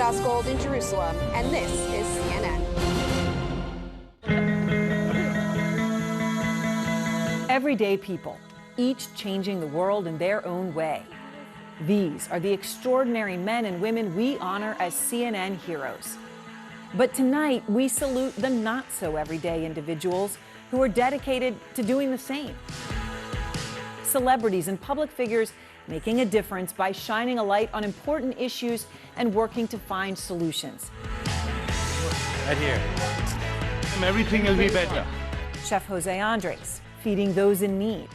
Osgold in Jerusalem, and this is CNN. Everyday people, each changing the world in their own way. These are the extraordinary men and women we honor as CNN heroes. But tonight, we salute the not-so-everyday individuals who are dedicated to doing the same. Celebrities and public figures making a difference by shining a light on important issues and working to find solutions. Right here. Everything will be better. Chef Jose Andres, feeding those in need.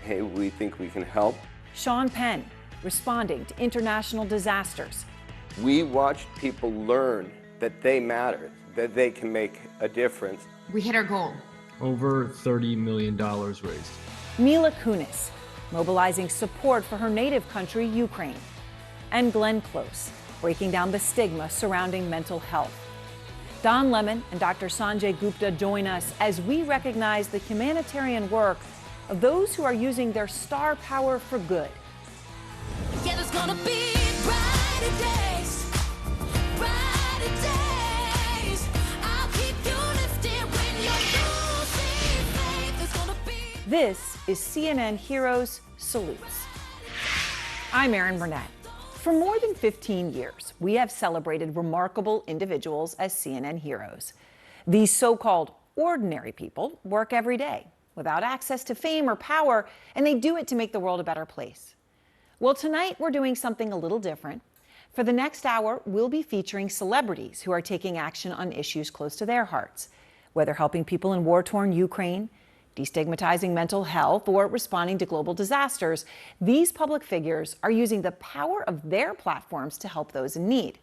Hey, we think we can help. Sean Penn, responding to international disasters. We watched people learn that they matter, that they can make a difference. We hit our goal. Over $30 million raised. Mila Kunis, mobilizing support for her native country, Ukraine. And Glenn Close, breaking down the stigma surrounding mental health. Don Lemon and Dr. Sanjay Gupta join us as we recognize the humanitarian work of those who are using their star power for good. Yeah, there's gonna be brighter days, brighter days. I'll keep you lifted when you're losing faith. There's gonna be. This is CNN Heroes Salutes. I'm Erin Burnett. For more than 15 years, we have celebrated remarkable individuals as CNN heroes. These so-called ordinary people work every day without access to fame or power, and they do it to make the world a better place. Well, tonight we're doing something a little different. For the next hour, we'll be featuring celebrities who are taking action on issues close to their hearts, whether helping people in war-torn Ukraine, destigmatizing mental health, or responding to global disasters. These public figures are using the power of their platforms to help those in need.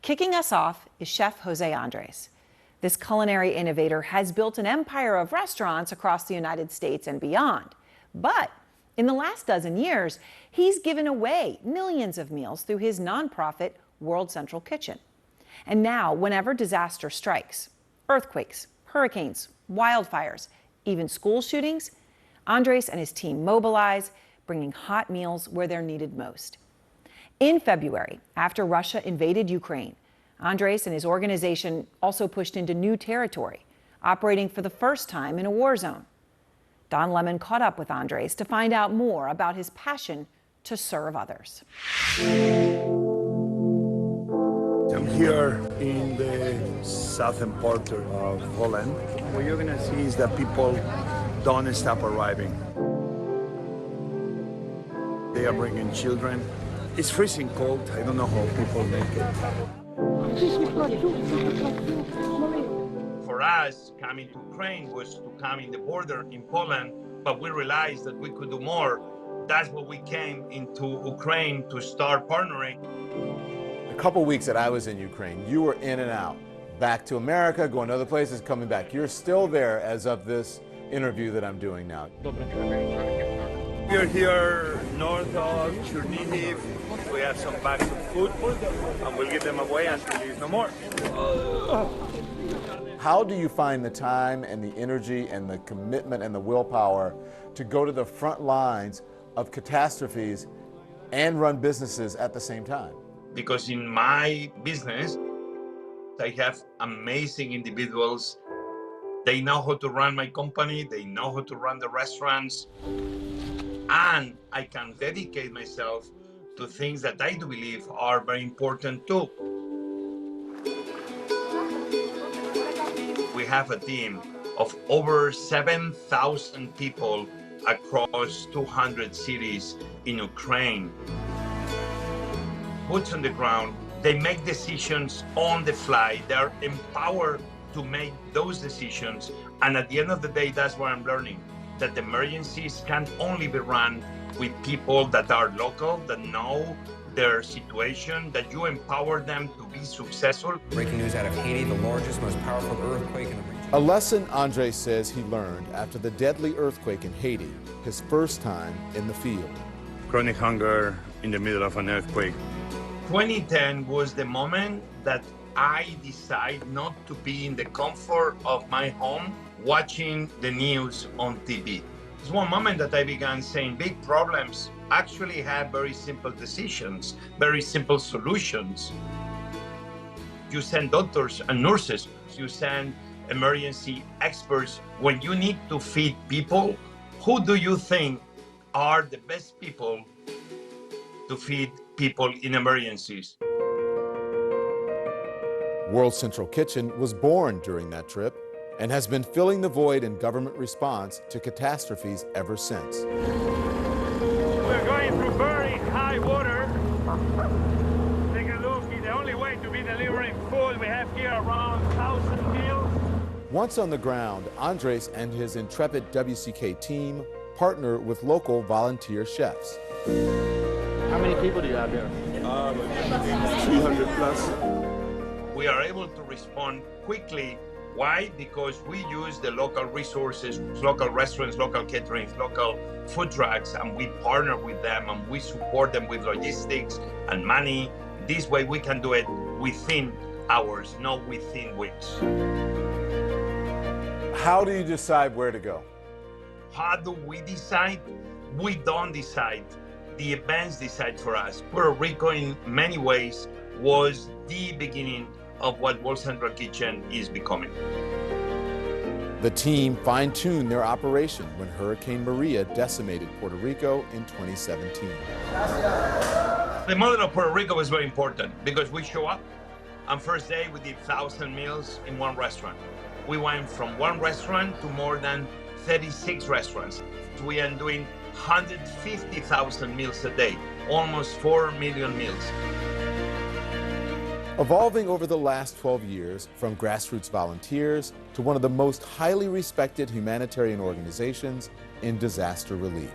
Kicking us off is Chef Jose Andres. This culinary innovator has built an empire of restaurants across the United States and beyond. But in the last dozen years, he's given away millions of meals through his nonprofit, World Central Kitchen. And now, whenever disaster strikes, earthquakes, hurricanes, wildfires, even school shootings, Andres and his team mobilize, bringing hot meals where they're needed most. In February, after Russia invaded Ukraine, Andres and his organization also pushed into new territory, operating for the first time in a war zone. Don Lemon caught up with Andres to find out more about his passion to serve others. I'm here in the southern part of Holland. What you're gonna see is that people don't stop arriving. They are bringing children. It's freezing cold. I don't know how people make it. For us, coming to Ukraine was to come in the border in Poland, but we realized that we could do more. That's what we came into Ukraine to start partnering. A couple weeks that I was in Ukraine, you were in and out. Back to America, going to other places, coming back. You're still there as of this interview that I'm doing now. We're here north of Chernihiv. We have some bags of food, and we'll give them away until there's no more. How do you find the time and the energy and the commitment and the willpower to go to the front lines of catastrophes and run businesses at the same time? Because in my business, I have amazing individuals. They know how to run my company, they know how to run the restaurants, and I can dedicate myself to things that I do believe are very important too. We have a team of over 7,000 people across 200 cities in Ukraine. Boots on the ground, they make decisions on the fly. They're empowered to make those decisions. And at the end of the day, that's what I'm learning, that emergencies can only be run with people that are local, that know their situation, that you empower them to be successful. Breaking news out of Haiti, the largest, most powerful earthquake in the region. A lesson Andres says he learned after the deadly earthquake in Haiti, his first time in the field. Chronic hunger in the middle of an earthquake. 2010 was the moment that I decided not to be in the comfort of my home watching the news on TV. It's one moment that I began saying big problems actually have very simple decisions, very simple solutions. You send doctors and nurses. You send emergency experts. When you need to feed people, who do you think are the best people to feed people in emergencies? World Central Kitchen was born during that trip and has been filling the void in government response to catastrophes ever since. We're going through very high water. Take a look. The only way to be delivering food we have here around 1,000 meals. Once on the ground, Andres and his intrepid WCK team partner with local volunteer chefs. How many people do you have here? 300 plus. We are able to respond quickly. Why? Because we use the local resources, local restaurants, local catering, local food trucks, and we partner with them and we support them with logistics and money. This way we can do it within hours, not within weeks. How do you decide where to go? How do we decide? We don't decide. The events decide for us. Puerto Rico, in many ways, was the beginning of what World Central Kitchen is becoming. The team fine-tuned their operation when Hurricane Maria decimated Puerto Rico in 2017. The model of Puerto Rico was very important because we show up, and first day we did 1,000 meals in one restaurant. We went from one restaurant to more than 36 restaurants. We are doing 150,000 meals a day, almost 4 million meals. Evolving over the last 12 years from grassroots volunteers to one of the most highly respected humanitarian organizations in disaster relief.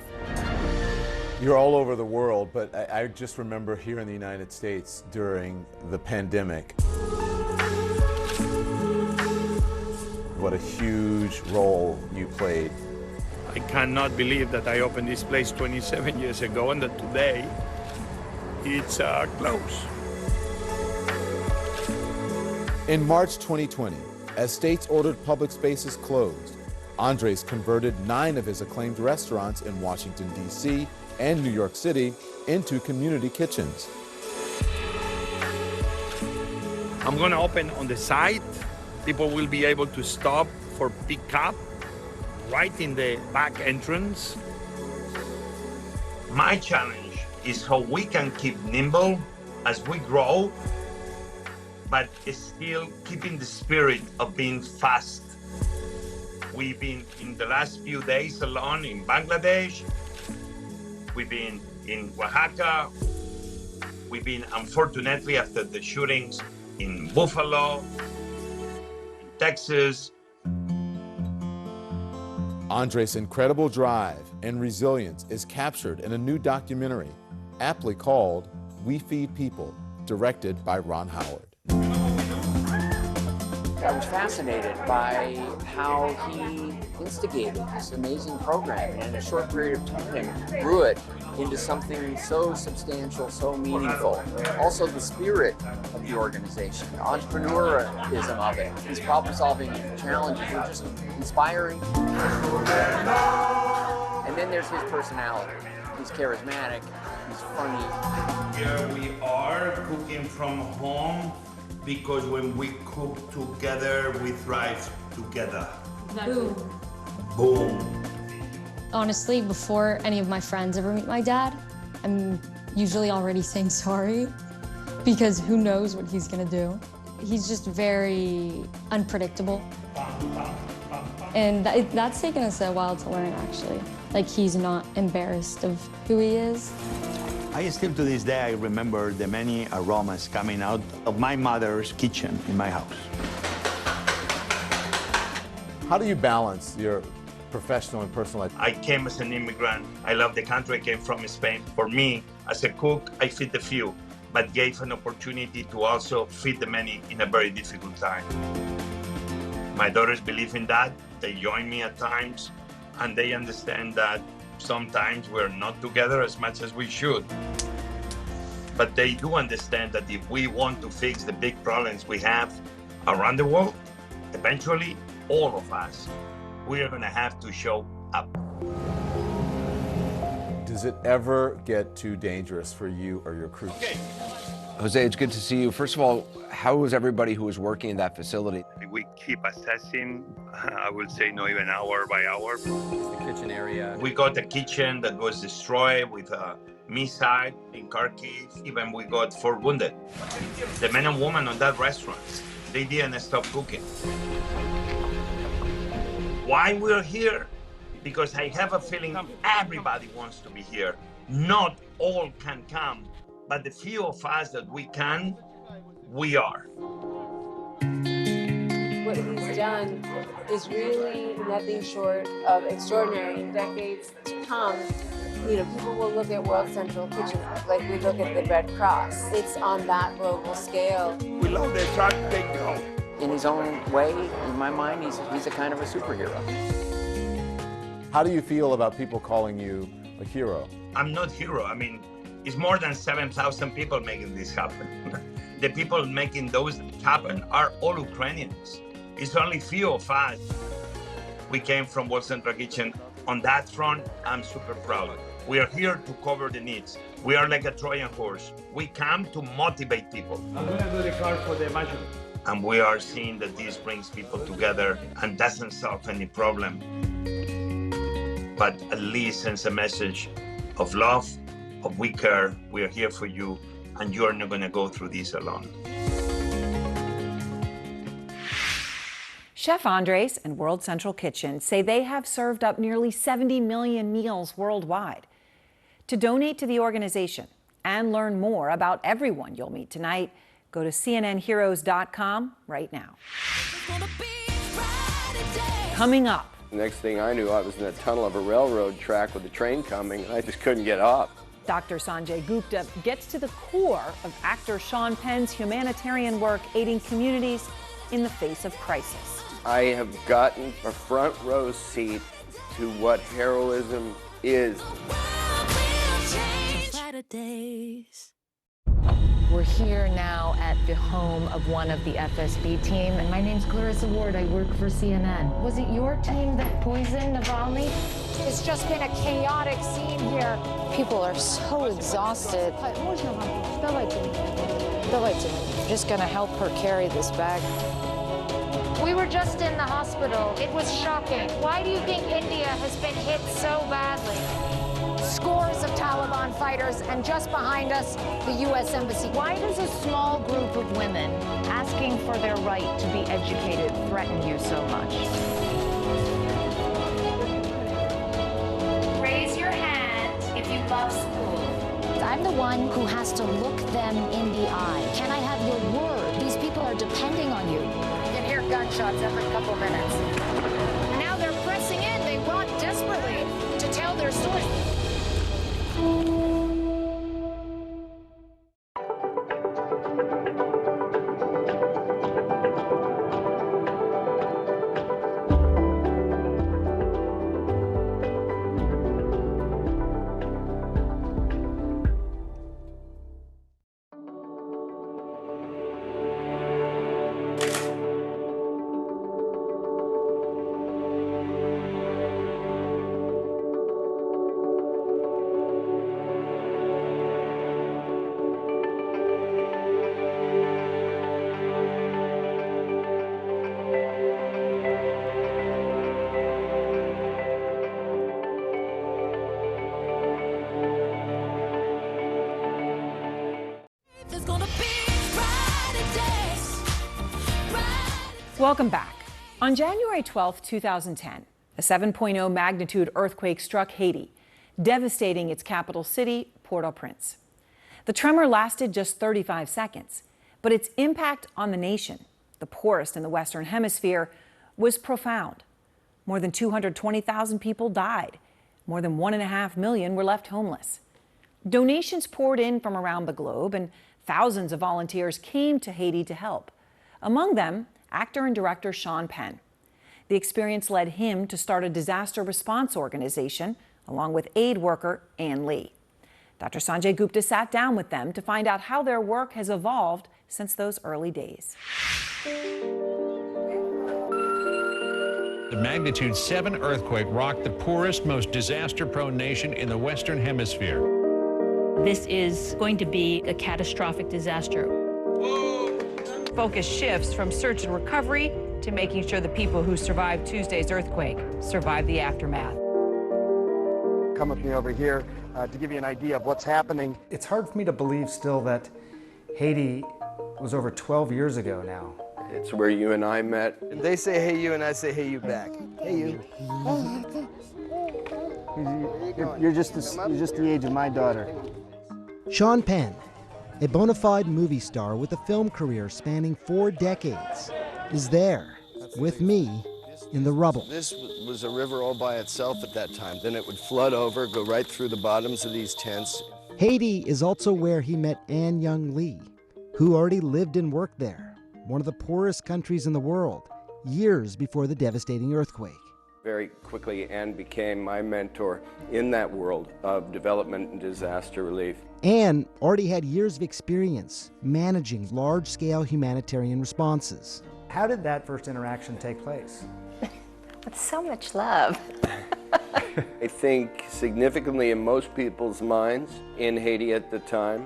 You're all over the world, but I just remember here in the United States during the pandemic, what a huge role you played. I cannot believe that I opened this place 27 years ago and that today it's closed. In March 2020, as states ordered public spaces closed, Andres converted 9 of his acclaimed restaurants in Washington, D.C. and New York City into community kitchens. I'm going to open on the side. People will be able to stop for pickup right in the back entrance. My challenge is how we can keep nimble as we grow, but still keeping the spirit of being fast. We've been in the last few days alone in Bangladesh. We've been in Oaxaca. We've been, unfortunately, after the shootings in Buffalo, in Texas. Andres' incredible drive and resilience is captured in a new documentary, aptly called We Feed People, directed by Ron Howard. I was fascinated by how he instigated this amazing program and in a short period of time grew it into something so substantial, so meaningful. Also the spirit of the organization, the entrepreneurism of it, these problem-solving challenges were just inspiring. And then there's his personality. He's charismatic, he's funny. Here we are cooking from home because when we cook together, we thrive together. Boom. Boom. Honestly, before any of my friends ever meet my dad, I'm usually already saying sorry because who knows what he's gonna do. He's just very unpredictable. And that's taken us a while to learn, actually. Like, he's not embarrassed of who he is. I still, to this day, I remember the many aromas coming out of my mother's kitchen in my house. How do you balance your professional and personal life? I came as an immigrant. I love the country. I came from Spain. For me, as a cook, I feed the few, but gave an opportunity to also feed the many in a very difficult time. My daughters believe in that. They join me at times, and they understand that sometimes we're not together as much as we should. But they do understand that if we want to fix the big problems we have around the world, eventually, all of us, we are going to have to show up. Does it ever get too dangerous for you or your crew? Okay, Jose, it's good to see you. First of all, how was everybody who was working in that facility? We keep assessing, I would say not even hour by hour. The kitchen area. We got a kitchen that was destroyed with a missile in Kharkiv. Even we got 4 wounded. The men and women on that restaurant, they didn't stop cooking. Why we're here? Because I have a feeling everybody wants to be here. Not all can come, but the few of us that we can, we are. What he's done is really nothing short of extraordinary. In decades to come, you know, people will look at World Central Kitchen like we look at the Red Cross. It's on that global scale. We love the truck, they go. In his own way, in my mind, he's a kind of a superhero. How do you feel about people calling you a hero? I'm not hero. I mean, it's more than 7,000 people making this happen. The people making those happen are all Ukrainians. It's only few of us. We came from World Central Kitchen. On that front, I'm super proud. We are here to cover the needs. We are like a Trojan horse. We come to motivate people. I'm gonna do the card for the measurement. And we are seeing that this brings people together and doesn't solve any problem, but at least sends a message of love, of we care, we are here for you, and you're not gonna go through this alone. Chef Andres and World Central Kitchen say they have served up nearly 70 million meals worldwide. To donate to the organization and learn more about everyone you'll meet tonight, go to cnnheroes.com right now. Coming up. Next thing I knew, I was in a tunnel of a railroad track with a train coming, and I just couldn't get up. Dr. Sanjay Gupta gets to the core of actor Sean Penn's humanitarian work aiding communities in the face of crisis. I have gotten a front row seat to what heroism is. We're here now at the home of one of the FSB team, and my name's Clarissa Ward. I work for CNN. Was it your team that poisoned Navalny? It's just been a chaotic scene here. People are so exhausted. Just gonna help her carry this bag. We were just in the hospital. It was shocking. Why do you think India has been hit so badly? Scores of Taliban fighters, and just behind us, the U.S. Embassy. Why does a small group of women asking for their right to be educated threaten you so much? Raise your hand if you love school. I'm the one who has to look them in the eye. Can I have your word? These people are depending on you. You can hear gunshots every couple minutes. Now they're pressing in. They want desperately to tell their story. Welcome back. On January 12, 2010, a 7.0 magnitude earthquake struck Haiti, devastating its capital city, Port-au-Prince. The tremor lasted just 35 seconds, but its impact on the nation, the poorest in the Western Hemisphere, was profound. More than 220,000 people died. More than 1.5 million were left homeless. Donations poured in from around the globe, and thousands of volunteers came to Haiti to help. Among them, actor and director Sean Penn. The experience led him to start a disaster response organization, along with aid worker Ann Lee. Dr. Sanjay Gupta sat down with them to find out how their work has evolved since those early days. The magnitude 7 earthquake rocked the poorest, most disaster-prone nation in the Western Hemisphere. This is going to be a catastrophic disaster. Focus shifts from search and recovery to making sure the people who survived Tuesday's earthquake survive the aftermath. Come with me over here to give you an idea of what's happening. It's hard for me to believe still that Haiti was over 12 years ago now. It's where you and I met. They say hey you and I say hey you back. Hey you. You're just the age of my daughter. Sean Penn, a bona fide movie star with a film career spanning 4 decades, is there with me in the rubble. This was a river all by itself at that time. Then it would flood over, go right through the bottoms of these tents. Haiti is also where he met Ann Young Lee, who already lived and worked there, one of the poorest countries in the world, years before the devastating earthquake. Very quickly, Ann became my mentor in that world of development and disaster relief. Ann already had years of experience managing large-scale humanitarian responses. How did that first interaction take place? With so much love. I think significantly in most people's minds in Haiti at the time,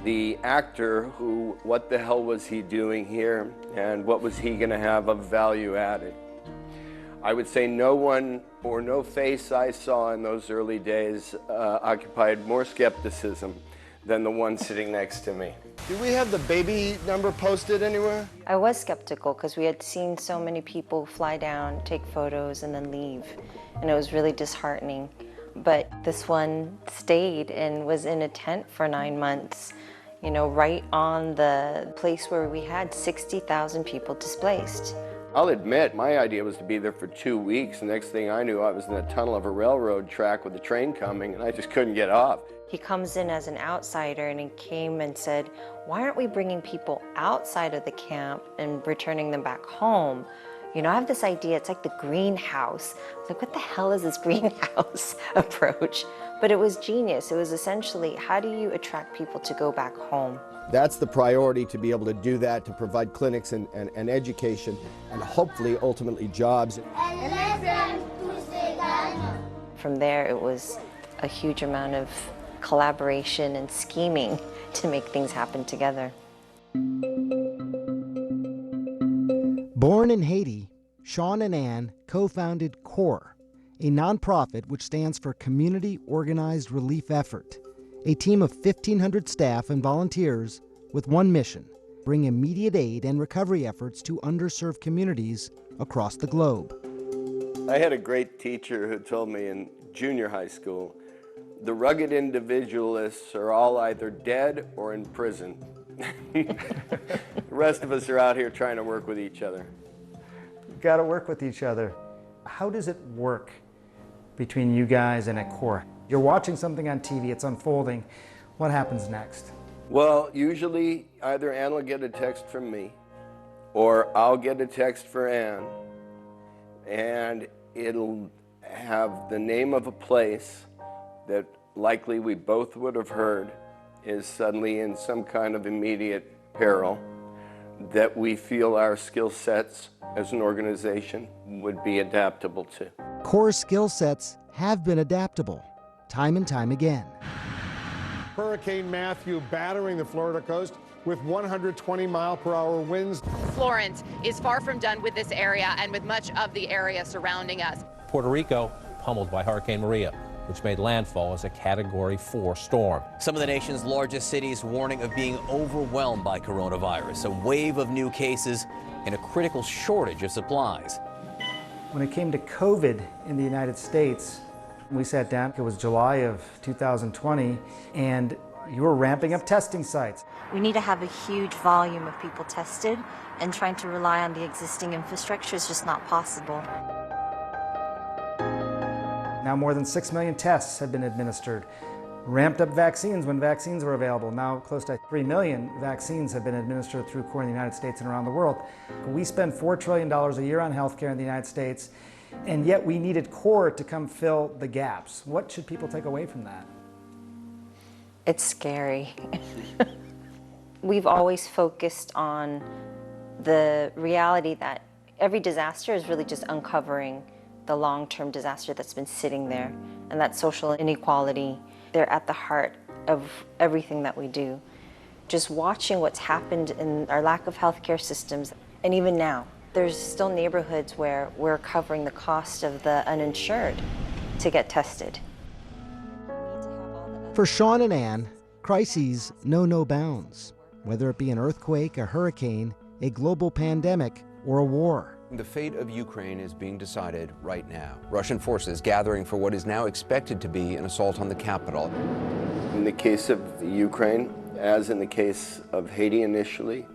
the actor who, what the hell was he doing here and what was he going to have of value added? I would say no one or no face I saw in those early days occupied more skepticism than the one sitting next to me. Do we have the baby number posted anywhere? I was skeptical because we had seen so many people fly down, take photos, and then leave. And it was really disheartening. But this one stayed and was in a tent for 9 months, you know, right on the place where we had 60,000 people displaced. I'll admit, my idea was to be there for 2 weeks. The next thing I knew, I was in the tunnel of a railroad track with a train coming, and I just couldn't get off. He comes in as an outsider, and he came and said, why aren't we bringing people outside of the camp and returning them back home? You know, I have this idea, it's like the greenhouse. I was like, what the hell is this greenhouse approach? But it was genius. It was essentially, how do you attract people to go back home? That's the priority, to be able to do that, to provide clinics and education, and hopefully, ultimately, jobs. From there, it was a huge amount of collaboration and scheming to make things happen together. Born in Haiti, Sean and Ann co-founded CORE, a nonprofit which stands for Community Organized Relief Effort, a team of 1,500 staff and volunteers with one mission: bring immediate aid and recovery efforts to underserved communities across the globe. I had a great teacher who told me in junior high school, the rugged individualists are all either dead or in prison. The rest of us are out here trying to work with each other. You've got to work with each other. How does it work between you guys and at CORE? You're watching something on TV, it's unfolding. What happens next? Well, usually either Ann will get a text from me, or I'll get a text for Ann, and it'll have the name of a place that likely we both would have heard is suddenly in some kind of immediate peril, that we feel our skill sets as an organization would be adaptable to. CORE's skill sets have been adaptable, time and time again. Hurricane Matthew battering the Florida coast with 120-mile-per-hour winds. Florence is far from done with this area and with much of the area surrounding us. Puerto Rico pummeled by Hurricane Maria, which made landfall as a Category 4 storm. Some of the nation's largest cities warning of being overwhelmed by coronavirus, a wave of new cases, and a critical shortage of supplies. When it came to COVID in the United States, we sat down, it was July of 2020, and you were ramping up testing sites. We need to have a huge volume of people tested, and trying to rely on the existing infrastructure is just not possible. Now more than 6 million tests have been administered. Ramped up vaccines when vaccines were available. Now close to 3 million vaccines have been administered through CORE in the United States and around the world. We spend $4 trillion a year on healthcare in the United States, and yet we needed CORE to come fill the gaps. What should people take away from that? It's scary. We've always focused on the reality that every disaster is really just uncovering the long-term disaster that's been sitting there, and that social inequality. They're at the heart of everything that we do. Just watching what's happened in our lack of healthcare systems, and even now, there's still neighborhoods where we're covering the cost of the uninsured to get tested. For Sean and Ann, crises know no bounds, whether it be an earthquake, a hurricane, a global pandemic, or a war. The fate of Ukraine is being decided right now. Russian forces gathering for what is now expected to be an assault on the capital. In the case of Ukraine, as in the case of Haiti initially,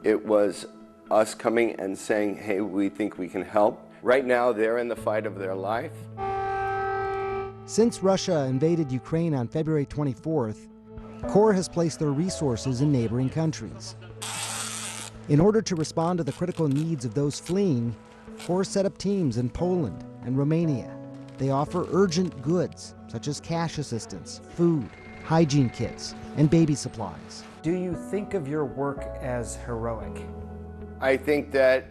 it was us coming and saying, hey, we think we can help. Right now, they're in the fight of their life. Since Russia invaded Ukraine on February 24th, CORE has placed their resources in neighboring countries. In order to respond to the critical needs of those fleeing, CORE set up teams in Poland and Romania. They offer urgent goods, such as cash assistance, food, hygiene kits, and baby supplies. Do you think of your work as heroic? I think that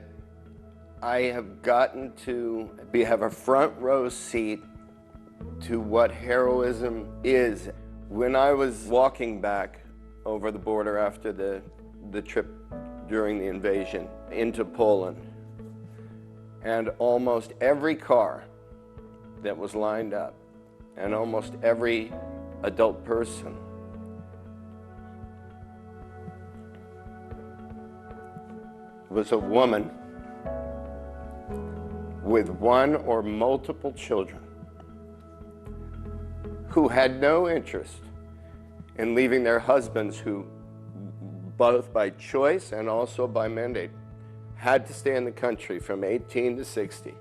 I have gotten to have a front row seat to what heroism is. When I was walking back over the border after the trip during the invasion into Poland, and almost every car that was lined up, and almost every adult person was a woman with one or multiple children who had no interest in leaving their husbands, who both by choice and also by mandate had to stay in the country from 18 to 60.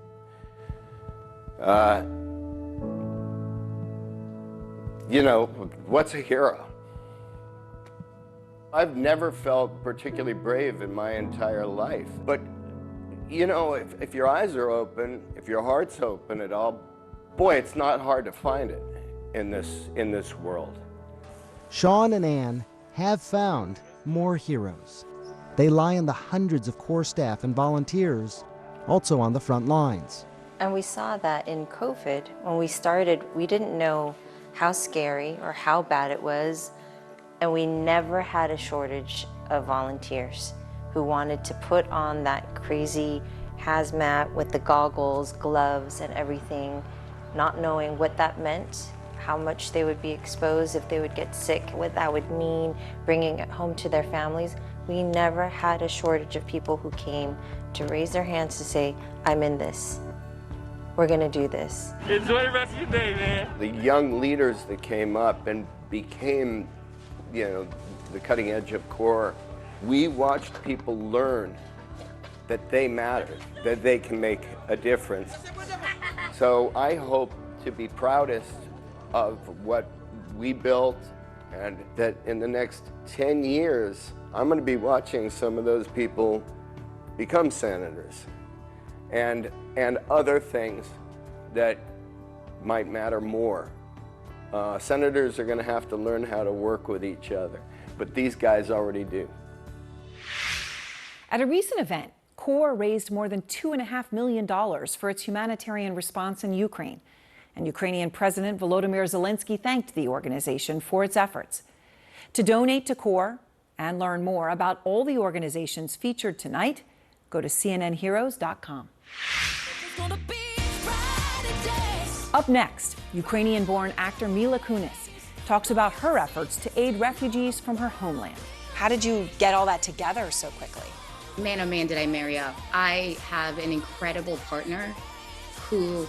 You know, what's a hero? I've never felt particularly brave in my entire life, but you know, if your eyes are open, if your heart's open at all, boy, it's not hard to find it in this world. Sean and Ann have found more heroes. They lie in the hundreds of CORE staff and volunteers, also on the front lines. And we saw that in COVID, when we started, we didn't know how scary or how bad it was, and we never had a shortage of volunteers who wanted to put on that crazy hazmat with the goggles, gloves, and everything, not knowing what that meant, how much they would be exposed if they would get sick, what that would mean, bringing it home to their families. We never had a shortage of people who came to raise their hands to say, I'm in this. We're gonna do this. Enjoy the rest of your day, man. The young leaders that came up and became, you know, the cutting edge of CORE, we watched people learn that they matter, that they can make a difference. So I hope to be proudest of what we built, and that in the next 10 years, I'm going to be watching some of those people become senators and other things that might matter more. Senators are going to have to learn how to work with each other, but these guys already do. At a recent event, CORE raised more than $2.5 million for its humanitarian response in Ukraine. And Ukrainian President Volodymyr Zelensky thanked the organization for its efforts. To donate to CORE and learn more about all the organizations featured tonight, go to cnnheroes.com. Up next, Ukrainian-born actor Mila Kunis talks about her efforts to aid refugees from her homeland. How did you get all that together so quickly? Man, oh man, did I marry up. I have an incredible partner who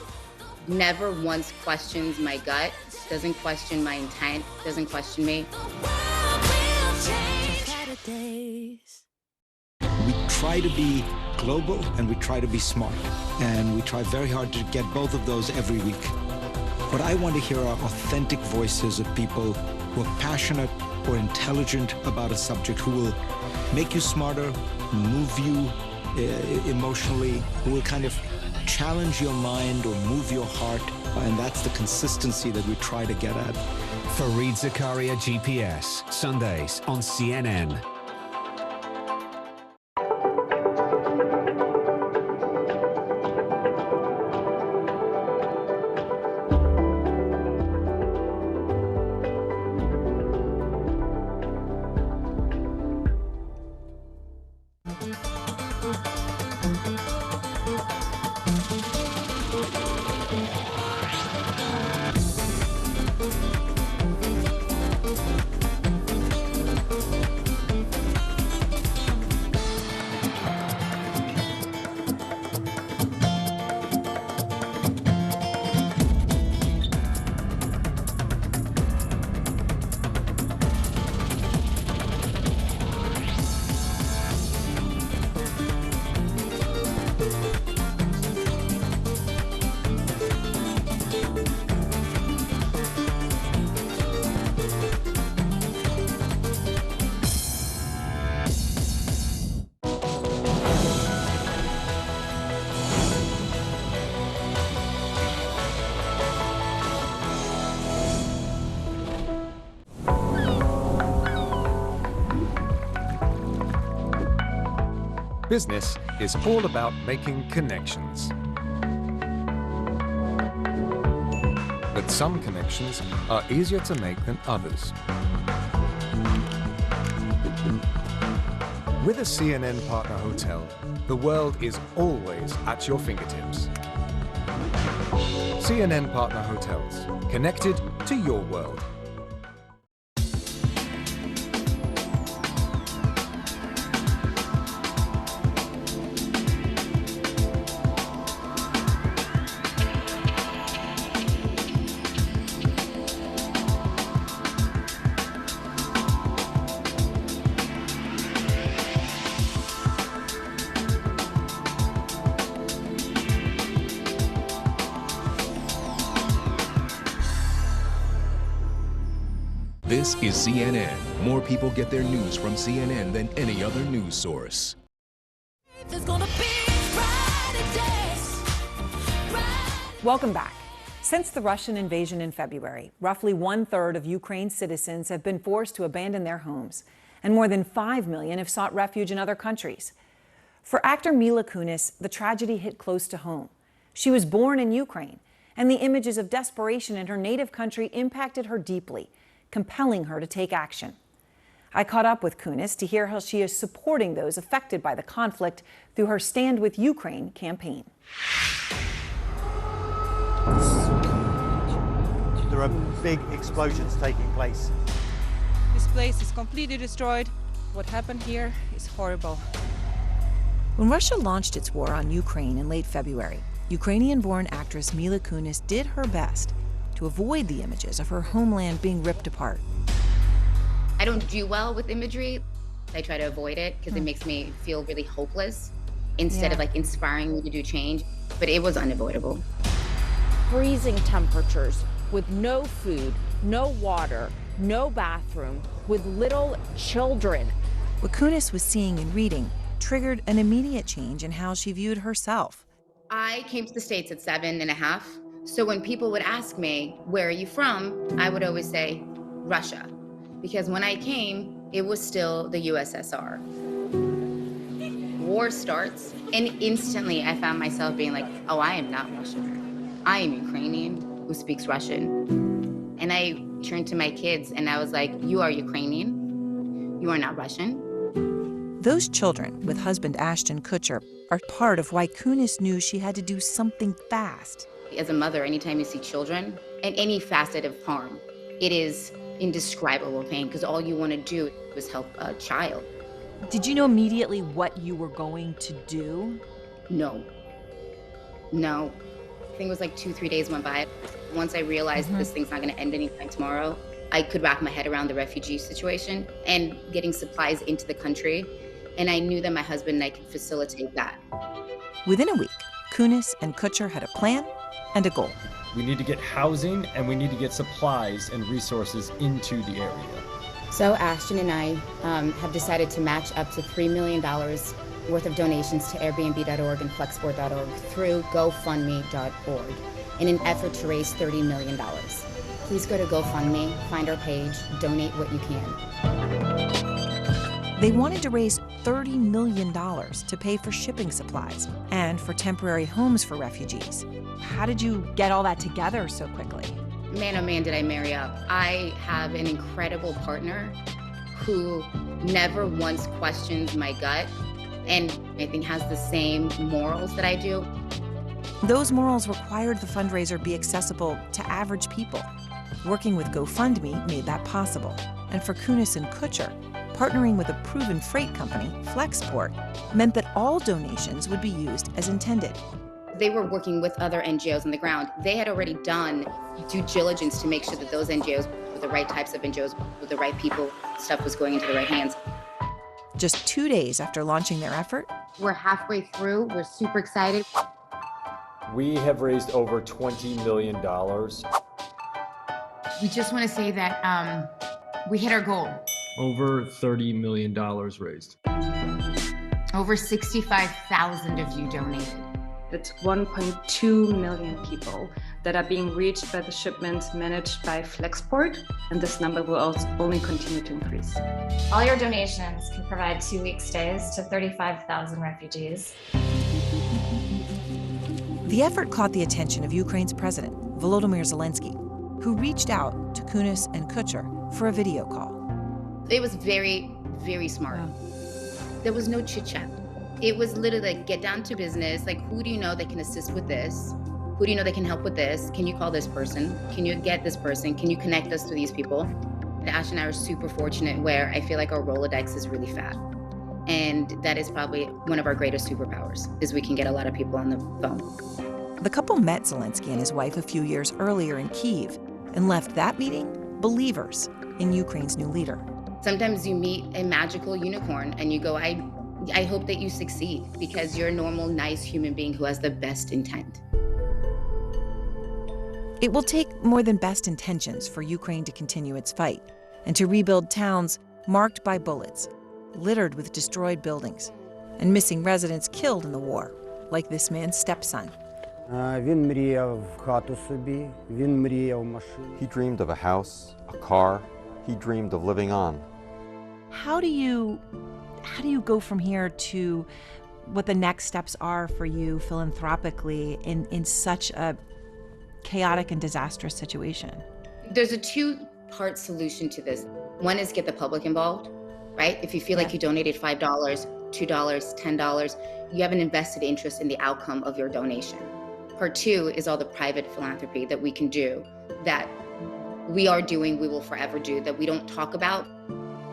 never once questions my gut, doesn't question my intent, doesn't question me. We try to be global and we try to be smart. And we try very hard to get both of those every week. What I want to hear are authentic voices of people who are passionate or intelligent about a subject, who will make you smarter, move you emotionally, who will kind of challenge your mind or move your heart. And that's the consistency that we try to get at. Fareed Zakaria, GPS, Sundays on CNN. Business is all about making connections. But some connections are easier to make than others. With a CNN partner hotel, the world is always at your fingertips. CNN Partner Hotels, connected to your world. This is CNN. More people get their news from CNN than any other news source. Welcome back. Since the Russian invasion in February, roughly 1/3 of Ukraine's citizens have been forced to abandon their homes, and more than 5 million have sought refuge in other countries. For actor Mila Kunis, the tragedy hit close to home. She was born in Ukraine, and the images of desperation in her native country impacted her deeply, compelling her to take action. I caught up with Kunis to hear how she is supporting those affected by the conflict through her Stand With Ukraine campaign. There are big explosions taking place. This place is completely destroyed. What happened here is horrible. When Russia launched its war on Ukraine in late February, Ukrainian-born actress Mila Kunis did her best to avoid the images of her homeland being ripped apart. I don't do well with imagery. I try to avoid it because it makes me feel really hopeless instead of like inspiring me to do change, but it was unavoidable. Freezing temperatures with no food, no water, no bathroom, with little children. What Kunis was seeing and reading triggered an immediate change in how she viewed herself. I came to the States at 7.5. So when people would ask me, where are you from? I would always say, Russia. Because when I came, it was still the USSR. War starts, and instantly I found myself being like, oh, I am not Russian. I am Ukrainian who speaks Russian. And I turned to my kids and I was like, you are Ukrainian. You are not Russian. Those children, with husband Ashton Kutcher, are part of why Kunis knew she had to do something fast. As a mother, anytime you see children and any facet of harm, it is indescribable pain because all you want to do is help a child. Did you know immediately what you were going to do? No. I think it was like 2-3 days went by. Once I realized this thing's not going to end anytime tomorrow, I could wrap my head around the refugee situation and getting supplies into the country. And I knew that my husband and I could facilitate that. Within a week, Kunis and Kutcher had a plan and a goal. We need to get housing and we need to get supplies and resources into the area. So Ashton and I have decided to match up to $3 million worth of donations to Airbnb.org and Flexport.org through GoFundMe.org in an effort to raise $30 million. Please go to GoFundMe, find our page, donate what you can. They wanted to raise $30 million to pay for shipping supplies and for temporary homes for refugees. How did you get all that together so quickly? Man, oh man, did I marry up. I have an incredible partner who never once questions my gut and I think has the same morals that I do. Those morals required the fundraiser be accessible to average people. Working with GoFundMe made that possible. And for Kunis and Kutcher, partnering with a proven freight company, Flexport, meant that all donations would be used as intended. They were working with other NGOs on the ground. They had already done due diligence to make sure that those NGOs were the right types of NGOs, with the right people, stuff was going into the right hands. Just 2 days after launching their effort, we're halfway through. We're super excited. We have raised over $20 million. We just want to say that we hit our goal. Over $30 million raised. Over 65,000 of you donated. It's 1.2 million people that are being reached by the shipments managed by Flexport, and this number will also only continue to increase. All your donations can provide 2-week stays to 35,000 refugees. The effort caught the attention of Ukraine's president, Volodymyr Zelensky, who reached out to Kunis and Kutcher for a video call. It was very, very smart. There was no chit chat. It was literally like, get down to business. Like, who do you know that can assist with this? Who do you know that can help with this? Can you call this person? Can you get this person? Can you connect us to these people? Ash and I are super fortunate where I feel like our Rolodex is really fat. And that is probably one of our greatest superpowers, is we can get a lot of people on the phone. The couple met Zelensky and his wife a few years earlier in Kyiv and left that meeting believers in Ukraine's new leader. Sometimes you meet a magical unicorn and you go, I hope that you succeed, because you're a normal, nice human being who has the best intent. It will take more than best intentions for Ukraine to continue its fight and to rebuild towns marked by bullets, littered with destroyed buildings, and missing residents killed in the war, like this man's stepson. He dreamed of a house, a car. He dreamed of living on. How do you go from here to what the next steps are for you philanthropically in such a chaotic and disastrous situation? There's a two-part solution to this. One is get the public involved, right? If you feel like you donated $5, $2, $10, you have an invested interest in the outcome of your donation. Part two is all the private philanthropy that we can do, that we are doing, we will forever do, that we don't talk about.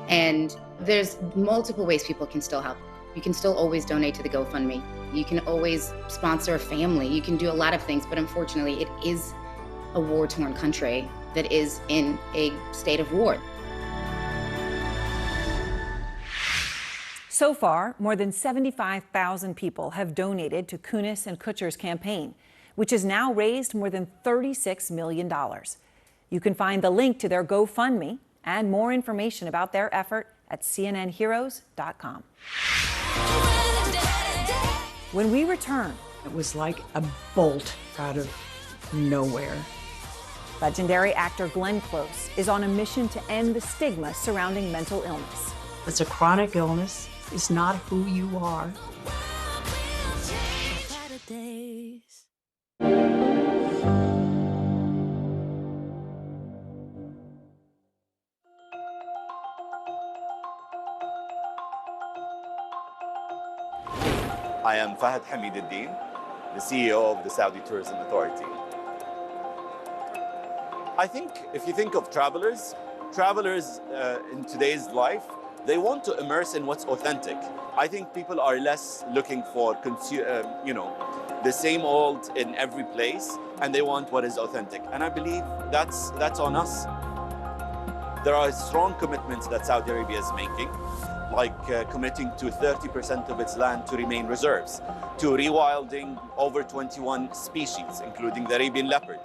And there's multiple ways people can still help. You can still always donate to the GoFundMe. You can always sponsor a family. You can do a lot of things, but unfortunately it is a war-torn country that is in a state of war. So far, more than 75,000 people have donated to Kunis and Kutcher's campaign, which has now raised more than $36 million. You can find the link to their GoFundMe and more information about their effort at cnnheroes.com. When we return, it was like a bolt out of nowhere. Legendary actor Glenn Close is on a mission to end the stigma surrounding mental illness. It's a chronic illness. It's not who you are. I am Fahad Hamid Al-Din, the CEO of the Saudi Tourism Authority. I think if you think of travelers in today's life, they want to immerse in what's authentic. I think people are less looking for, the same old in every place, and they want what is authentic. And I believe that's on us. There are strong commitments that Saudi Arabia is making, like committing to 30% of its land to remain reserves, to rewilding over 21 species, including the Arabian leopard.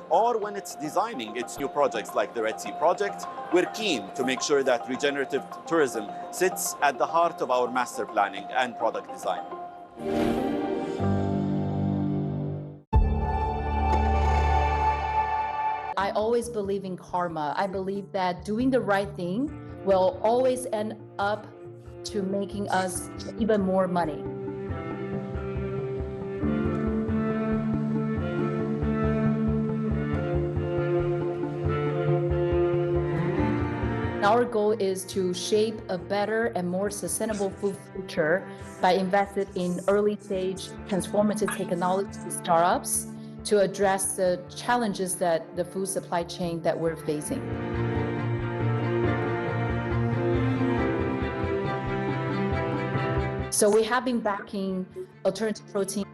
Or when it's designing its new projects like the Red Sea project, we're keen to make sure that regenerative tourism sits at the heart of our master planning and product design. I always believe in karma. I believe that doing the right thing will always end up to making us even more money. Our goal is to shape a better and more sustainable food future by investing in early stage transformative technology startups to address the challenges that the food supply chain that we're facing. So we have been backing alternative protein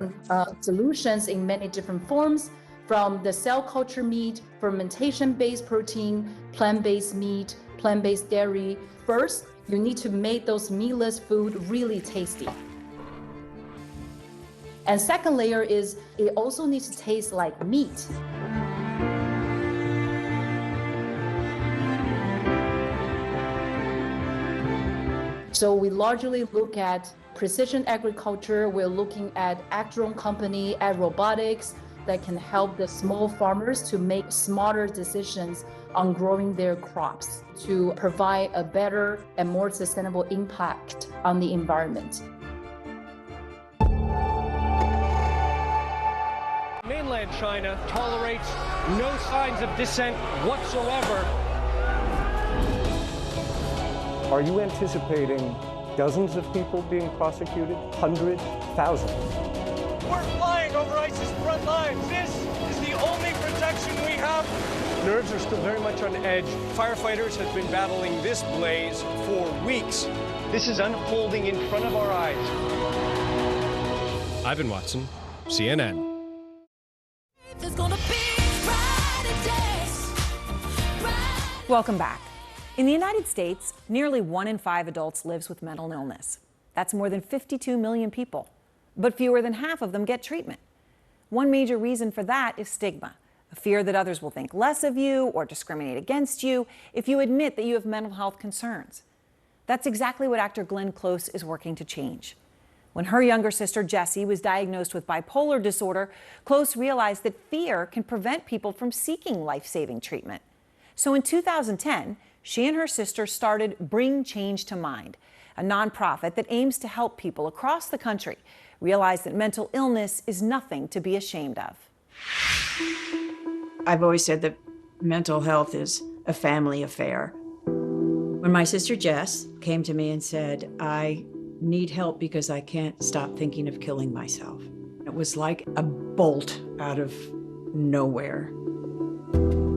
solutions in many different forms, from the cell culture meat, fermentation-based protein, plant-based meat, plant-based dairy. First, you need to make those meatless food really tasty. And second layer is it also needs to taste like meat. So we largely look at precision agriculture. We're looking at ag drone company, at robotics. that can help the small farmers to make smarter decisions on growing their crops to provide a better and more sustainable impact on the environment. Mainland China tolerates no signs of dissent whatsoever. Are you anticipating dozens of people being prosecuted? Hundreds? Thousands? We're flying over ISIS front lines. This is the only protection we have. Nerves are still very much on edge. Firefighters have been battling this blaze for weeks. This is unfolding in front of our eyes. Ivan Watson, CNN. Welcome back. In the United States, nearly 1 in 5 adults lives with mental illness. That's more than 52 million people, but fewer than half of them get treatment. One major reason for that is stigma, a fear that others will think less of you or discriminate against you if you admit that you have mental health concerns. That's exactly what actor Glenn Close is working to change. When her younger sister Jessie was diagnosed with bipolar disorder, Close realized that fear can prevent people from seeking life-saving treatment. So in 2010, she and her sister started Bring Change to Mind, a nonprofit that aims to help people across the country realize that mental illness is nothing to be ashamed of. I've always said that mental health is a family affair. When my sister Jess came to me and said, I need help because I can't stop thinking of killing myself, it was like a bolt out of nowhere.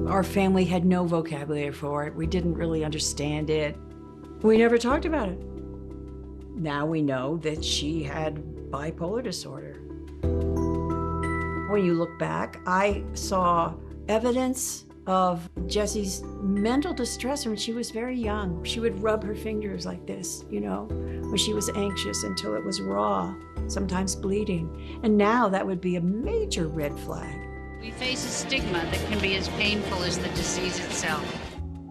Our family had no vocabulary for it. We didn't really understand it. We never talked about it. Now we know that she had bipolar disorder. When you look back, I saw evidence of Jessie's mental distress when she was very young. She would rub her fingers like this, you know, when she was anxious until it was raw, sometimes bleeding. And now that would be a major red flag. We face a stigma that can be as painful as the disease itself.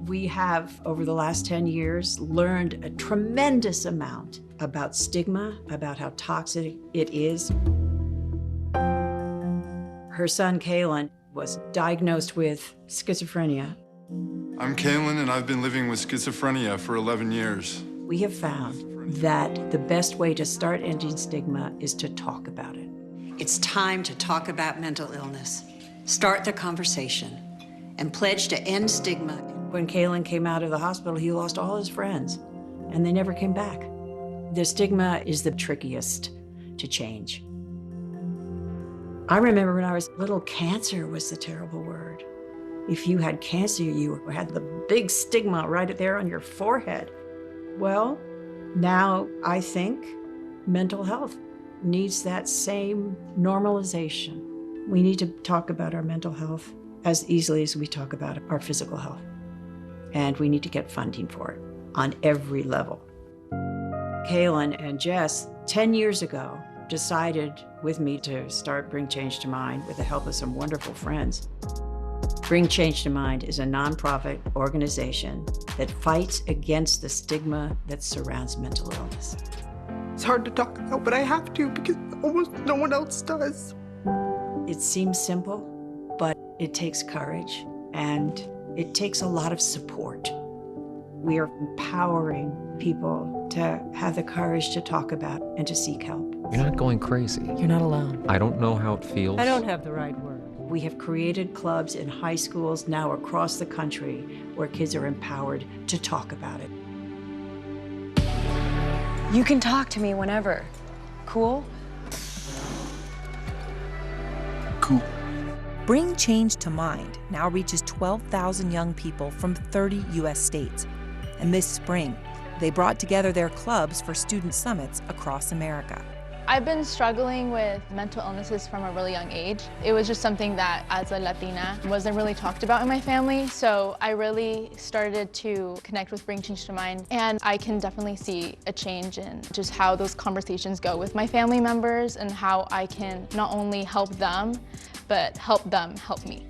We have, over the last 10 years, learned a tremendous amount about stigma, about how toxic it is. Her son, Kalen, was diagnosed with schizophrenia. I'm Kalen, and I've been living with schizophrenia for 11 years. We have found that the best way to start ending stigma is to talk about it. It's time to talk about mental illness. Start the conversation and pledge to end stigma. When Kalen came out of the hospital, he lost all his friends, and they never came back. The stigma is the trickiest to change. I remember when I was little, cancer was the terrible word. If you had cancer, you had the big stigma right there on your forehead. Well, now I think mental health needs that same normalization. We need to talk about our mental health as easily as we talk about our physical health. And we need to get funding for it on every level. Kalen and Jess, 10 years ago, decided with me to start Bring Change to Mind with the help of some wonderful friends. Bring Change to Mind is a nonprofit organization that fights against the stigma that surrounds mental illness. It's hard to talk about, but I have to because almost no one else does. It seems simple, but it takes courage and it takes a lot of support. We are empowering people to have the courage to talk about and to seek help. You're not going crazy. You're not alone. I don't know how it feels. I don't have the right word. We have created clubs in high schools now across the country where kids are empowered to talk about it. You can talk to me whenever. Cool? Cool. Bring Change to Mind now reaches 12,000 young people from 30 U.S. states. And this spring, they brought together their clubs for student summits across America. I've been struggling with mental illnesses from a really young age. It was just something that, as a Latina, wasn't really talked about in my family. So I really started to connect with Bring Change to Mind. And I can definitely see a change in just how those conversations go with my family members and how I can not only help them, but help them help me.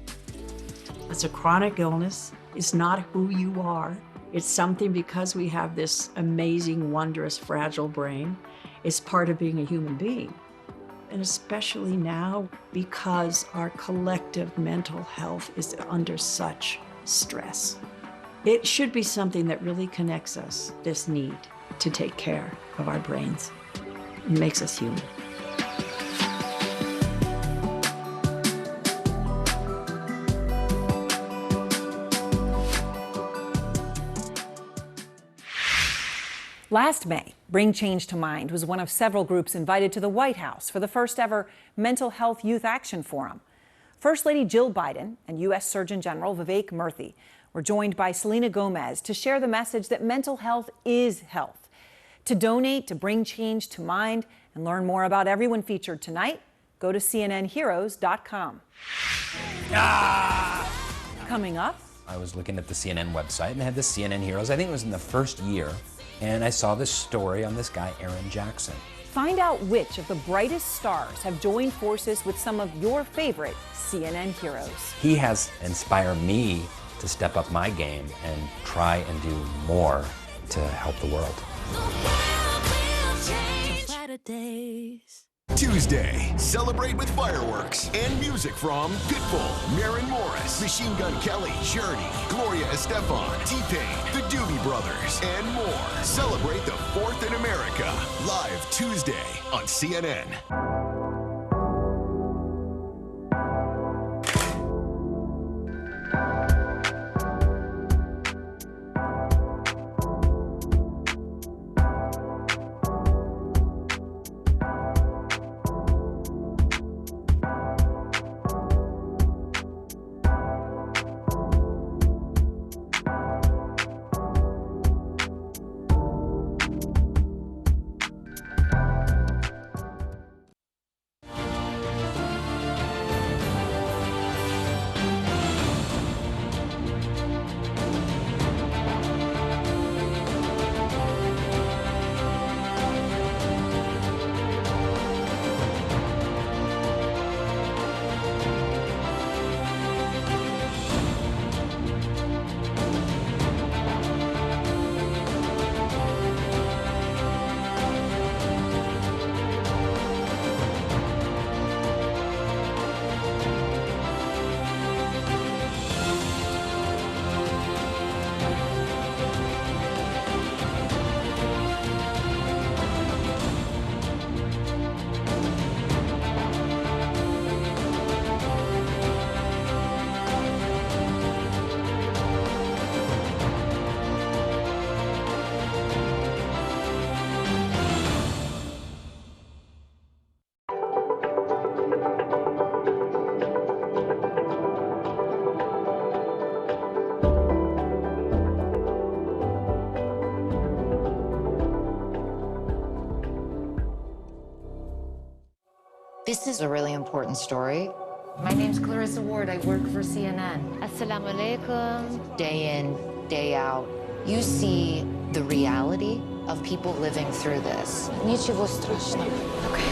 It's a chronic illness. It's not who you are. It's something because we have this amazing, wondrous, fragile brain. It's part of being a human being. and especially now because our collective mental health is under such stress. It should be something that really connects us, this need to take care of our brains. It makes us human. Last May, Bring Change to Mind was one of several groups invited to the White House for the first ever Mental Health Youth Action Forum. First Lady Jill Biden and U.S. Surgeon General Vivek Murthy were joined by Selena Gomez to share the message that mental health is health. To donate to Bring Change to Mind and learn more about everyone featured tonight, go to cnnheroes.com. Coming up, I was looking at the CNN website and they had the CNN Heroes. I think it was in the first year. And I saw this story on this guy, Aaron Jackson. Find out which of the brightest stars have joined forces with some of your favorite CNN heroes. He has inspired me to step up my game and try and do more to help the world. Tuesday, celebrate with fireworks and music from Pitbull, Maren Morris, Machine Gun Kelly, Journey, Gloria Estefan, T-Pain, the Doobie Brothers, and more. Celebrate the 4th in America, live Tuesday on CNN. This is a really important story. My name's Clarissa Ward. I work for CNN. Assalamu alaikum. Day in, day out, you see the reality of people living through this. Ничего страшного. Okay.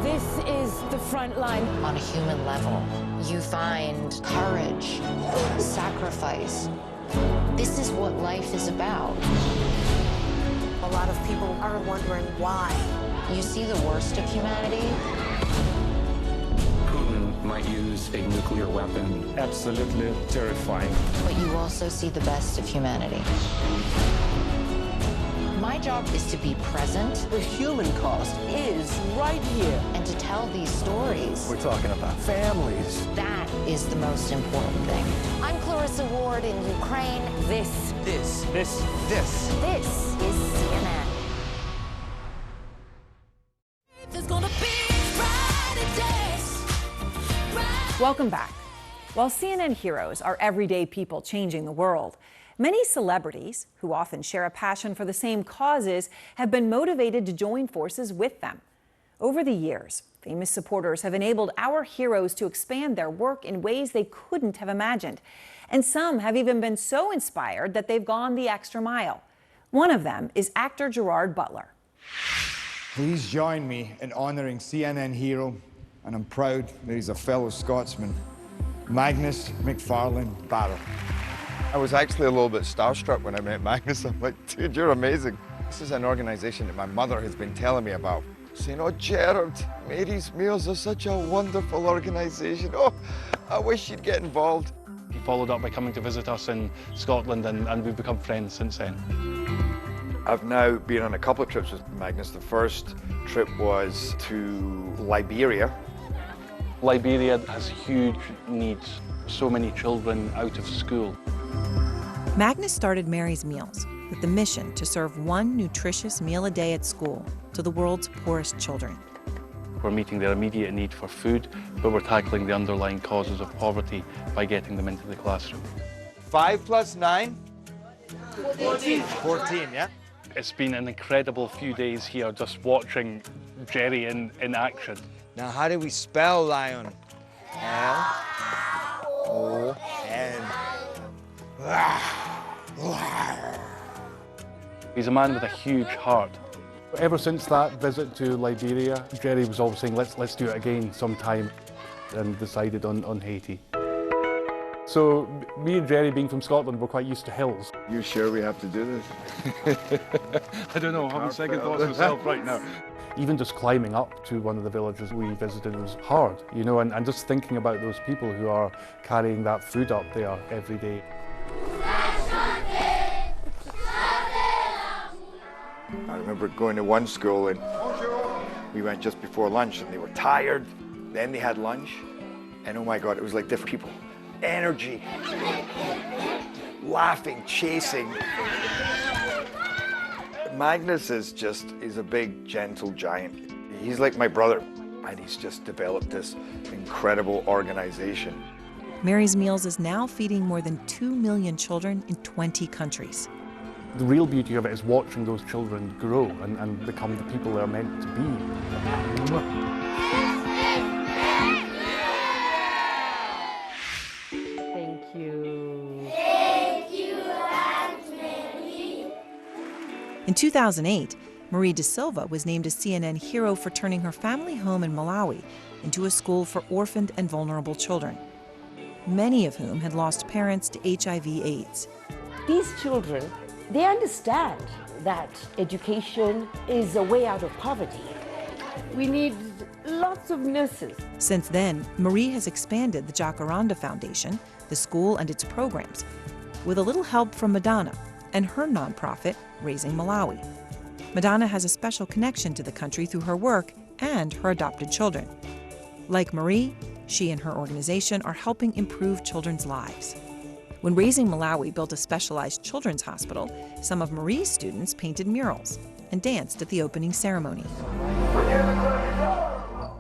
This is the front line. On a human level, you find courage, sacrifice. This is what life is about. A lot of people are wondering why. You see the worst of humanity. Putin might use a nuclear weapon. Absolutely terrifying. But you also see the best of humanity. My job is to be present. The human cost is right here. And to tell these stories. We're talking about families. That is the most important thing. I'm Clarissa Ward in Ukraine. This is CNN. Welcome back. While CNN heroes are everyday people changing the world, many celebrities, who often share a passion for the same causes, have been motivated to join forces with them. Over the years, famous supporters have enabled our heroes to expand their work in ways they couldn't have imagined. And some have even been so inspired that they've gone the extra mile. One of them is actor Gerard Butler. Please join me in honoring CNN hero, and I'm proud that he's a fellow Scotsman, Magnus McFarlane Barrow. I was actually a little bit starstruck when I met Magnus. I'm like, dude, you're amazing. This is an organization that my mother has been telling me about. saying, "Oh, Gerard, Mary's Meals are such a wonderful organisation. Oh, I wish you'd get involved." He followed up by coming to visit us in Scotland, and we've become friends since then. I've now been on a couple of trips with Magnus. The first trip was to Liberia. Liberia has huge needs. So many children out of school. Magnus started Mary's Meals with the mission to serve one nutritious meal a day at school to the world's poorest children. We're meeting their immediate need for food, but we're tackling the underlying causes of poverty by getting them into the classroom. 5 plus 9? 14. 14, yeah? It's been an incredible few days here just watching Jerry in action. Now, how do we spell lion? L-O-N. He's a man with a huge heart. Ever since that visit to Liberia, Jerry was always saying, let's do it again sometime, and decided on Haiti. So me and Jerry, being from Scotland, we're quite used to hills. You sure we have to do this? I don't know, I'm having second thoughts myself right now. Even just climbing up to one of the villages we visited was hard, you know, and just thinking about those people who are carrying that food up there every day. I remember going to one school and we went just before lunch and they were tired. Then they had lunch and oh my God, it was like different people. Energy, laughing, chasing. Magnus is a big, gentle giant. He's like my brother and he's just developed this incredible organization. Mary's Meals is now feeding more than 2 million children in 20 countries. The real beauty of it is watching those children grow and become the people they're meant to be. Thank you. Thank you, Aunt Mary. In 2008, Marie De Silva was named a CNN hero for turning her family home in Malawi into a school for orphaned and vulnerable children, many of whom had lost parents to HIV/AIDS. These children, they understand that education is a way out of poverty. We need lots of nurses. Since then, Marie has expanded the Jacaranda Foundation, the school and its programs, with a little help from Madonna and her nonprofit, Raising Malawi. Madonna has a special connection to the country through her work and her adopted children. Like Marie, she and her organization are helping improve children's lives. When Raising Malawi built a specialized children's hospital, some of Marie's students painted murals and danced at the opening ceremony.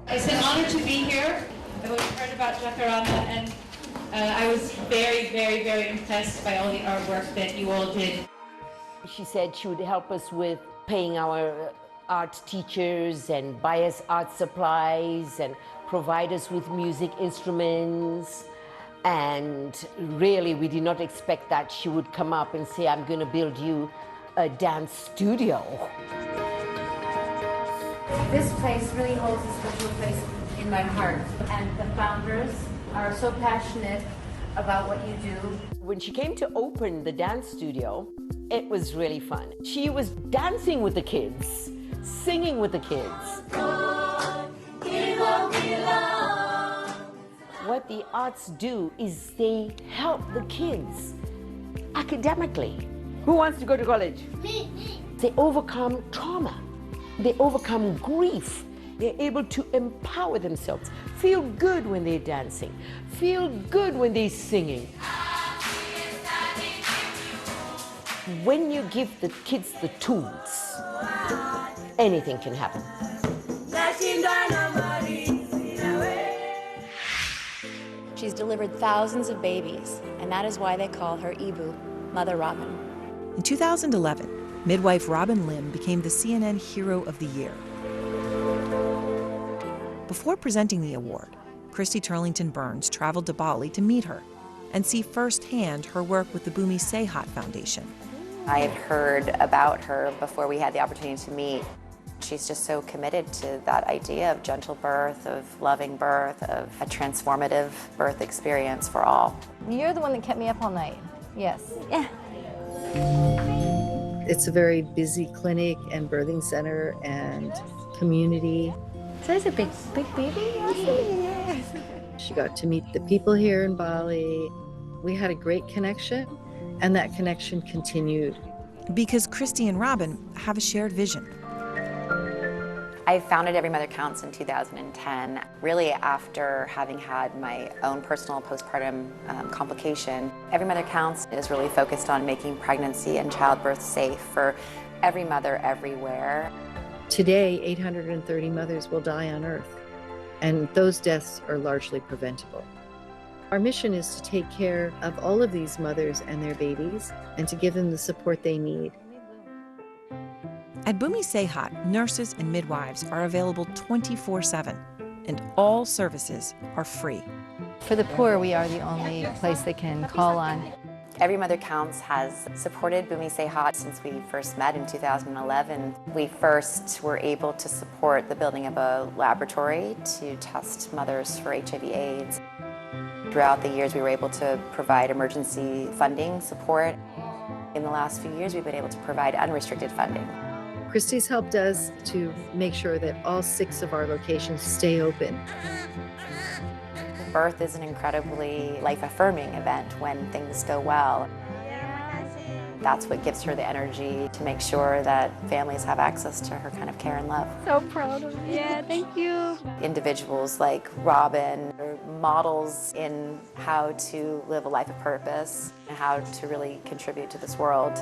It's an honor to be here. I heard about Jacaranda and I was very, very, very impressed by all the artwork that you all did. She said she would help us with paying our art teachers and buy us art supplies and provide us with music instruments. And really, we did not expect that she would come up and say, I'm going to build you a dance studio. This place really holds a special place in my heart. And the founders are so passionate about what you do. When she came to open the dance studio, it was really fun. She was dancing with the kids, singing with the kids. What the arts do is they help the kids academically. Who wants to go to college? Me. They overcome trauma. They overcome grief. They're able to empower themselves. Feel good when they're dancing. Feel good when they're singing. When you give the kids the tools, anything can happen. She's delivered thousands of babies, and that is why they call her Ibu, Mother Robin. In 2011, midwife Robin Lim became the CNN Hero of the Year. Before presenting the award, Christy Turlington Burns traveled to Bali to meet her and see firsthand her work with the Bumi Sehat Foundation. I had heard about her before we had the opportunity to meet. She's just so committed to that idea of gentle birth, of loving birth, of a transformative birth experience for all. You're the one that kept me up all night. Yes. Yeah. It's a very busy clinic and birthing center, and community. So it's a big baby. Yes. She got to meet the people here in Bali. We had a great connection, and that connection continued. Because Christy and Robin have a shared vision. I founded Every Mother Counts in 2010, really after having had my own personal postpartum complication. Every Mother Counts is really focused on making pregnancy and childbirth safe for every mother everywhere. Today, 830 mothers will die on Earth, and those deaths are largely preventable. Our mission is to take care of all of these mothers and their babies and to give them the support they need. At Bhumi Sehat, nurses and midwives are available 24/7, and all services are free. For the poor, we are the only place they can call on. Every Mother Counts has supported Bhumi Sehat since we first met in 2011. We first were able to support the building of a laboratory to test mothers for HIV/AIDS. Throughout the years, we were able to provide emergency funding support. In the last few years, we've been able to provide unrestricted funding. Christy's helped us to make sure that all 6 of our locations stay open. Birth is an incredibly life-affirming event when things go well. That's what gives her the energy to make sure that families have access to her kind of care and love. So proud of you. Yeah, thank you. Individuals like Robin are models in how to live a life of purpose and how to really contribute to this world.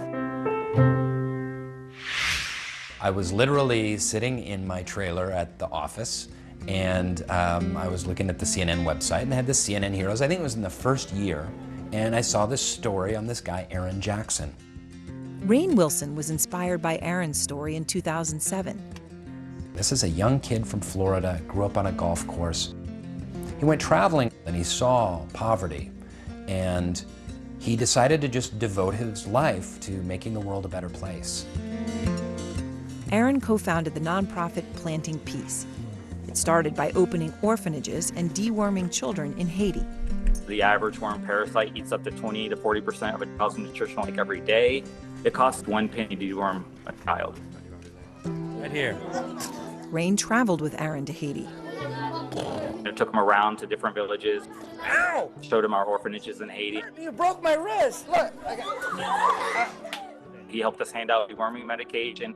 I was literally sitting in my trailer at the office, and I was looking at the CNN website, and they had the CNN Heroes. I think it was in the first year, and I saw this story on this guy, Aaron Jackson. Rainn Wilson was inspired by Aaron's story in 2007. This is a young kid from Florida, grew up on a golf course. He went traveling, and he saw poverty, and he decided to just devote his life to making the world a better place. Aaron co-founded the nonprofit Planting Peace. It started by opening orphanages and deworming children in Haiti. The average worm parasite eats up to 20 to 40% of a child's nutritional intake every day. It costs 1 penny to deworm a child. Right here. Rainn traveled with Aaron to Haiti. I took him around to different villages. Ow! Showed him our orphanages in Haiti. You broke my wrist. Look. He helped us hand out deworming medication.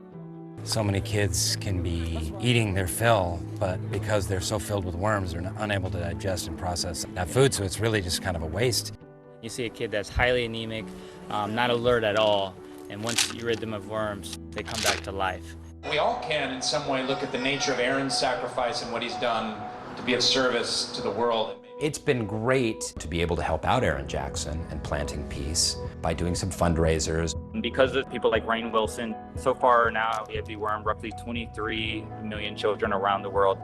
So many kids can be eating their fill, but because they're so filled with worms, they're unable to digest and process that food, so it's really just kind of a waste. You see a kid that's highly anemic, not alert at all, and once you rid them of worms, they come back to life. We all can, in some way, look at the nature of Aaron's sacrifice and what he's done to be of service to the world. It's been great to be able to help out Aaron Jackson and Planting Peace by doing some fundraisers. And because of people like Rainn Wilson, so far now we have dewormed roughly 23 million children around the world.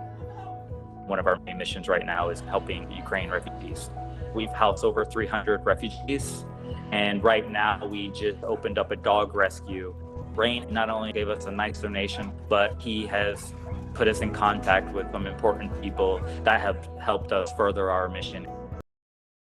One of our main missions right now is helping Ukraine refugees. We've housed over 300 refugees, and right now we just opened up a dog rescue. Rainn not only gave us a nice donation, but he has put us in contact with some important people that have helped us further our mission.